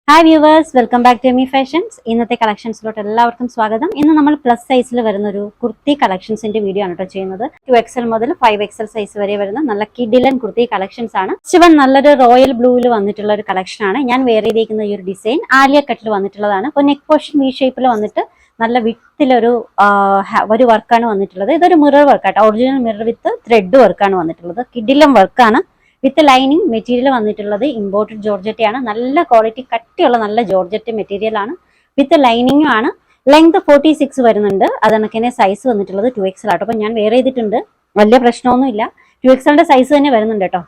Hi viewers, welcome back to Emi Fashions. ഇന്നത്തെ കളക്ഷൻസിലോട്ട് എല്ലാവർക്കും സ്വാഗതം. ഇന്ന് നമ്മൾ പ്ലസ് സൈസിൽ വരുന്ന ഒരു കുർത്തി കളക്ഷൻസിന്റെ വീഡിയോ ആണ് കേട്ടോ ചെയ്യുന്നത്. 2XL മുതൽ 5XL സൈസ് വരെ വരുന്ന നല്ല കിഡിലൻ കുർത്തി കളക്ഷൻസ് ആണ്. ശിവൻ നല്ലൊരു റോയൽ ബ്ലൂവിൽ വന്നിട്ടുള്ള ഒരു കളക്ഷൻ ആണ്. ഞാൻ വെയർ ചെയ്തിരിക്കുന്ന ഈ ഒരു ഡിസൈൻ ആലിയ കട്ടിൽ വന്നിട്ടുള്ളതാണ്. അപ്പോൾ നെക്ക് പോർഷൻ വി ഷേപ്പിൽ വന്നിട്ട് നല്ല വിത്തിലൊരു ഒരു വർക്കാണ് വന്നിട്ടുള്ളത്. ഇതൊരു മിറർ വർക്കാട്ടോ, ഒറിജിനൽ മിറർ വിത്ത് ത്രെഡ് വർക്കാണ് വന്നിട്ടുള്ളത്. കിഡിലൻ വർക്കാണ് വിത്ത് ലൈനിങ് മെറ്റീരിയൽ വന്നിട്ടുള്ളത് ഇമ്പോർട്ടഡ് ജോർജറ്റ് ആണ്. നല്ല ക്വാളിറ്റി കട്ടിയുള്ള നല്ല ജോർജറ്റ് മെറ്റീരിയൽ ആണ്. വിത്ത് ലൈനിങ്ങും ആണ്. ലെങ്ത് 46 വരുന്നുണ്ട്. അതണക്കിനെ സൈസ് വന്നിട്ടുള്ളത് 2XL ആട്ടോ. അപ്പൊ ഞാൻ വെയർ ചെയ്തിട്ടുണ്ട്, വലിയ പ്രശ്നമൊന്നുമില്ല. 2XL സൈസ് തന്നെ വരുന്നുണ്ട് കേട്ടോ.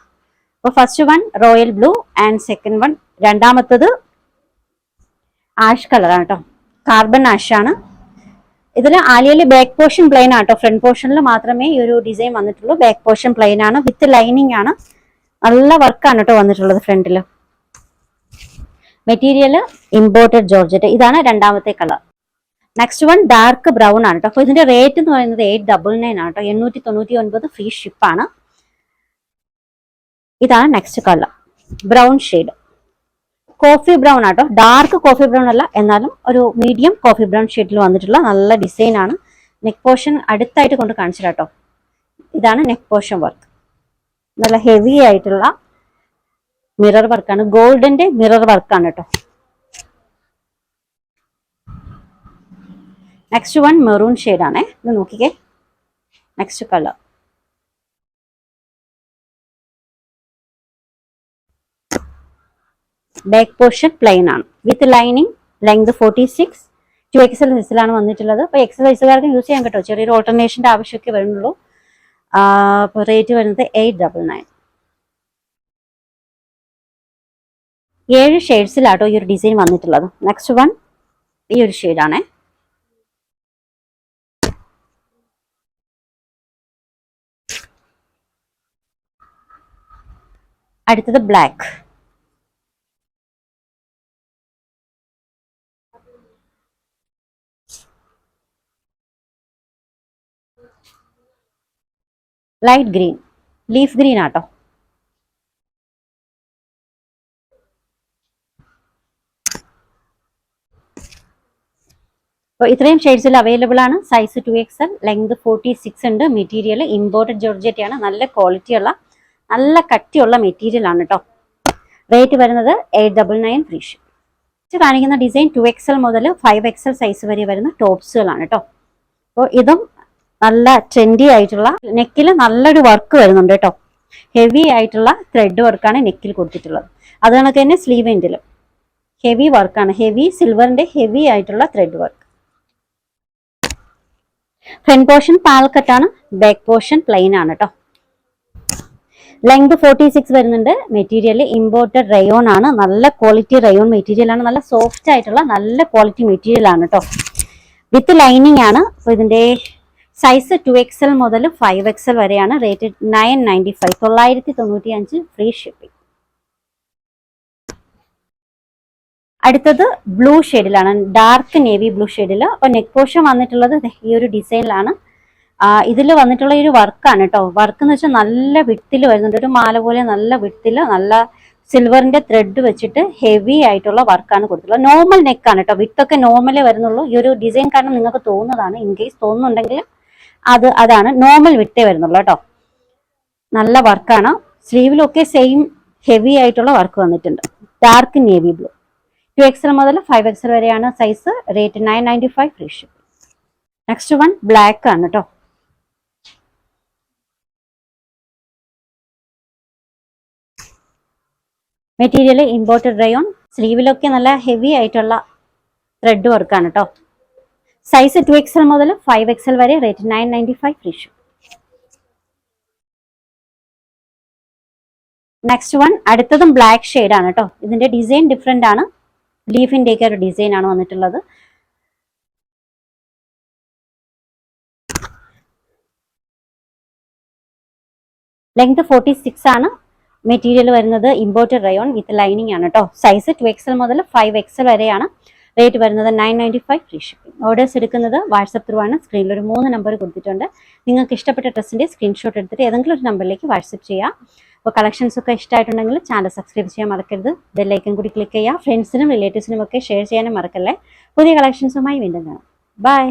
അപ്പൊ first one royal blue and second one രണ്ടാമത്തത് ആഷ് കളറാണ് കേട്ടോ. കാർബൺ ആഷ് ആണ്. ഇതിൽ ആലിയയിൽ ബാക്ക് പോർഷൻ പ്ലെയിൻ ആട്ടോ. ഫ്രണ്ട് പോർഷനിൽ മാത്രമേ ഈ ഒരു ഡിസൈൻ വന്നിട്ടുള്ളൂ. ബാക്ക് പോർഷൻ പ്ലെയിൻ ആണ്. വിത്ത് ലൈനിങ് ആണ്. നല്ല വർക്കാണ് കേട്ടോ വന്നിട്ടുള്ളത് ഫ്രണ്ടില്. Material imported georgette. ഇതാണ് രണ്ടാമത്തെ colour. Next one dark brown ആണ് കേട്ടോ. അപ്പോൾ ഇതിന്റെ റേറ്റ് എന്ന് പറയുന്നത് 899 ആണ് കേട്ടോ. 899 ഫ്രീ ഷിപ്പാണ്. ഇതാണ് next colour, brown shade. Coffee brown ആട്ടോ. ഡാർക്ക് കോഫി ബ്രൗൺ അല്ല, എന്നാലും ഒരു മീഡിയം കോഫി ബ്രൗൺ ഷെയ്ഡിൽ വന്നിട്ടുള്ള നല്ല ഡിസൈൻ ആണ്. നെക്ക് പോർഷൻ അടുത്തായിട്ട് കൊണ്ട് കാണിച്ചു കേട്ടോ. ഇതാണ് നെക്ക് പോർഷൻ വർക്ക്. നല്ല ഹെവി ആയിട്ടുള്ള മിറർ വർക്കാണ്. ഗോൾഡിന്റെ മിറർ വർക്കാണ് കേട്ടോ. നെക്സ്റ്റ് വൺ മെറൂൺ ഷെയ്ഡ് ആണേ. ഇത് നോക്കിക്കേ, next colour. Back portion plain ആണ്. With lining. ലെങ്ത് 46. 2XL സൈസിലാണ് വന്നിട്ടുള്ളത്. അപ്പൊ എക്സൽ സൈസുകാർക്ക് യൂസ് ചെയ്യാൻ കേട്ടോ. ചെറിയൊരു ഓൾട്ടർനേഷന്റെ ആവശ്യമൊക്കെ വരുന്നുള്ളൂ. റേറ്റ് വരുന്നത് 899. 7 ഷെയ്ഡ്സിലാട്ടോ ഈ ഒരു ഡിസൈൻ വന്നിട്ടുള്ളത്. നെക്സ്റ്റ് വൺ ഈ ഒരു ഷെയ്ഡാണേ. അടുത്തത് black. Light green, leaf green ആട്ടോ. അപ്പോൾ ഇത്രയും ഷെയ്ഡ്സിൽ അവൈലബിൾ ആണ്. സൈസ് 2XL, ലെങ്ത് 46 ഉണ്ട്. മെറ്റീരിയൽ ഇമ്പോർട്ടഡ് ജോർജറ്റ് ആണ്. നല്ല ക്വാളിറ്റിയുള്ള നല്ല കട്ടിയുള്ള മെറ്റീരിയൽ ആണ് കേട്ടോ. റേറ്റ് വരുന്നത് 899 ഫ്രീ ഷിപ്പ്. കാണിക്കുന്ന ഡിസൈൻ 2XL മുതൽ 5XL സൈസ് വരെ വരുന്ന ടോപ്സുകളാണ് കേട്ടോ. അപ്പോൾ ഇതും നല്ല ട്രെൻഡി ആയിട്ടുള്ള, നെക്കിൽ നല്ലൊരു വർക്ക് വരുന്നുണ്ട് കേട്ടോ. ഹെവി ആയിട്ടുള്ള ത്രെഡ് വർക്കാണ് നെക്കിൽ കൊടുത്തിട്ടുള്ളത്. അത് കണക്ക് തന്നെ സ്ലീവ് എൻഡിലും ഹെവി വർക്കാണ്. ഹെവി സിൽവറിന്റെ ഹെവി ആയിട്ടുള്ള ത്രെഡ് വർക്ക്. ഫ്രണ്ട് പോർഷൻ പാൽക്കട്ടാണ്. ബാക്ക് പോർഷൻ പ്ലെയിൻ ആണ് കേട്ടോ. ലെങ്ത് 46 വരുന്നുണ്ട്. മെറ്റീരിയൽ ഇമ്പോർട്ടഡ് റയോൺ ആണ്. നല്ല ക്വാളിറ്റി റയോൺ മെറ്റീരിയൽ ആണ്. നല്ല സോഫ്റ്റ് ആയിട്ടുള്ള നല്ല ക്വാളിറ്റി മെറ്റീരിയൽ ആണ് കേട്ടോ. വിത്ത് ലൈനിങ് ആണ്. അപ്പോൾ ഇതിന്റെ സൈസ് 2XL മുതൽ 5XL വരെയാണ്. Rate 995, 995 free shipping. അടുത്തത് ബ്ലൂ ഷെയ്ഡിലാണ്, ഡാർക്ക് നേവി ബ്ലൂ ഷെയ്ഡിൽ. അപ്പൊ നെക്ക് പോർഷൻ വന്നിട്ടുള്ളത് ഈ ഒരു ഡിസൈനിലാണ്. ഇതിൽ വന്നിട്ടുള്ള ഈ ഒരു വർക്കാണ് കേട്ടോ. വർക്ക് എന്ന് വെച്ചാൽ നല്ല വിട്ടിൽ വരുന്നുണ്ട്. ഒരു മാല പോലെ നല്ല വിട്ടിൽ നല്ല സിൽവറിന്റെ ത്രെഡ് വെച്ചിട്ട് ഹെവി ആയിട്ടുള്ള വർക്കാണ് കൊടുത്തിട്ടുള്ളത്. നോർമൽ നെക്കാണ് കേട്ടോ. വിട്ടൊക്കെ നോർമലേ വരുന്നുള്ളൂ. ഈ ഒരു ഡിസൈൻ കാരണം നിങ്ങൾക്ക് തോന്നുന്നതാണ്. ഇൻ കേസ് തോന്നുന്നുണ്ടെങ്കിൽ അതാണ് നോർമൽ വിട്ടേ വരുന്നുള്ളൂ കേട്ടോ. നല്ല വർക്കാണ്. സ്ലീവിലൊക്കെ സെയിം ഹെവി ആയിട്ടുള്ള വർക്ക് വന്നിട്ടുണ്ട്. Dark navy blue. 2XL മുതൽ 5XL വരെയാണ് size. Rate 995 free ship. Next one black ആണ് കേട്ടോ. Material imported rayon. സ്ലീവിലൊക്കെ നല്ല ഹെവി ആയിട്ടുള്ള ത്രെഡ് വർക്കാണ് കേട്ടോ. സൈസ് 2XL മുതൽ 5XL വരെ. Rate 995 free ship. Next one അടുത്തതും ബ്ലാക്ക് ഷെയ്ഡ് ആണ് കേട്ടോ. ഇതിന്റെ ഡിസൈൻ ഡിഫറെന്റ് ആണ്. ലീഫിന്റെ ഒക്കെ ഒരു ഡിസൈൻ ആണ് വന്നിട്ടുള്ളത്. ലെങ്ത് 46 ആണ്. മെറ്റീരിയൽ വരുന്നത് ഇമ്പോർട്ടഡ് റയോൺ വിത്ത് ലൈനിങ് ആണ് കേട്ടോ. സൈസ് 2XL മുതൽ 5XL വരെയാണ്. റേറ്റ് വരുന്നത് 995 ഫ്രീ ഷിപ്പിംഗ്. ഓർഡേഴ്സ് എടുക്കുന്നത് വാട്സപ്പ് ത്രൂ ആണ്. സ്ക്രീനിൽ ഒരു 3 നമ്പർ കൊടുത്തിട്ടുണ്ട്. നിങ്ങൾക്ക് ഇഷ്ടപ്പെട്ട ഡ്രസ്സിൻ്റെ സ്ക്രീൻഷോട്ട് എടുത്തിട്ട് ഏതെങ്കിലും ഒരു നമ്പറിലേക്ക് വാട്സപ്പ് ചെയ്യാം. അപ്പോൾ കളക്ഷൻസ് ഒക്കെ ഇഷ്ടമായിട്ടുണ്ടെങ്കിൽ ചാനൽ സബ്സ്ക്രൈബ് ചെയ്യാൻ മറക്കരുത്. ബെല്ലൈക്കൻ കൂടി ക്ലിക്ക് ചെയ്യുക. ഫ്രണ്ട്സിനും റിലേറ്റീവ്സിനും ഒക്കെ ഷെയർ ചെയ്യാനും മറക്കല്ലേ. പുതിയ കളക്ഷൻസുമായി വീണ്ടും കാണാം. ബൈ.